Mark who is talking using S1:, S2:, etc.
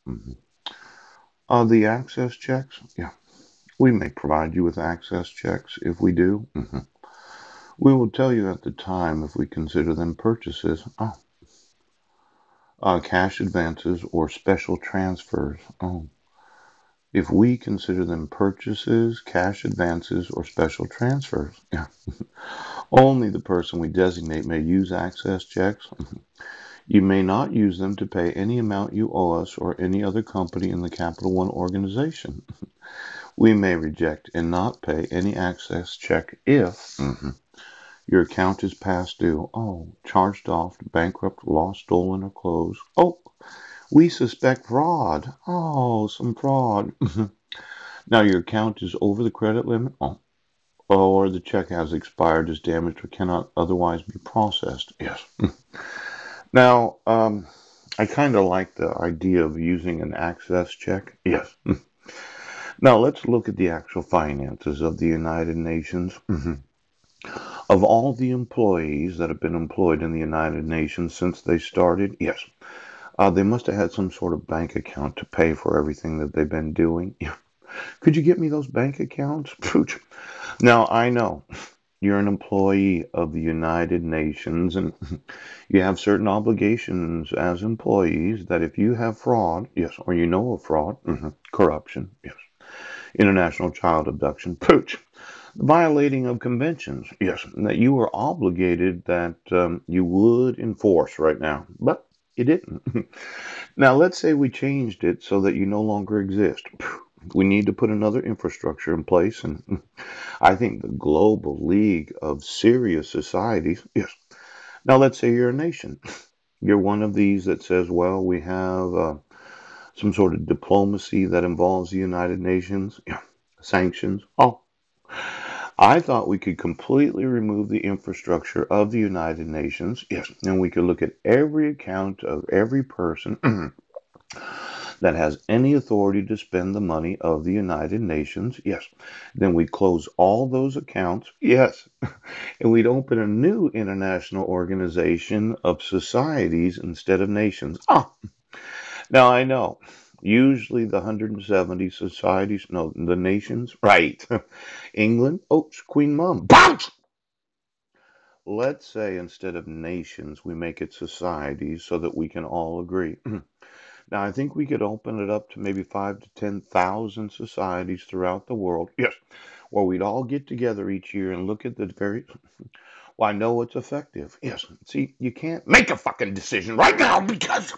S1: Mhm. The access checks, yeah, we may provide you with access checks. If we do, we will tell you at the time if we consider them purchases. Cash advances or special transfers. If we consider them purchases, cash advances, or special transfers. Yeah. Only the person we designate may use access checks. You may not use them to pay any amount you owe us or any other company in the Capital One organization. We may reject and not pay any access check if your account is past due. Charged off, bankrupt, lost, stolen, or closed. We suspect fraud. Some fraud. Now your account is over the credit limit. Or the check has expired, is damaged, or cannot otherwise be processed. Yes. Now, I kind of like the idea of using an access check. Yes. Now, let's look at the actual finances of the United Nations. Of all the employees that have been employed in the United Nations since they started, yes, they must have had some sort of bank account to pay for everything that they've been doing. Yeah. Could you get me those bank accounts? Pooch. Now, I know you're an employee of the United Nations and you have certain obligations as employees that if you have fraud, yes, or you know of fraud, corruption, yes, international child abduction, pooch, violating of conventions, yes, that you were obligated that you would enforce right now, but you didn't. Now, let's say we changed it so that you no longer exist. We need to put another infrastructure in place, and I think the global league of serious societies, yes. Now, let's say you're a nation. You're one of these that says, well, we have some sort of diplomacy that involves the United Nations, yeah, sanctions. I thought we could completely remove the infrastructure of the United Nations, yes, and we could look at every account of every person that has any authority to spend the money of the United Nations, yes. Then we close all those accounts, yes, and we'd open a new international organization of societies instead of nations. Now I know. Usually the 170 societies, no, the nations, right. England, Queen Mum. Bounce! Let's say instead of nations, we make it societies so that we can all agree. Now, I think we could open it up to maybe 5 to 10,000 societies throughout the world. Yes, where we'd all get together each year and look at the very. Well, I know it's effective. Yes. See, you can't make a fucking decision right now because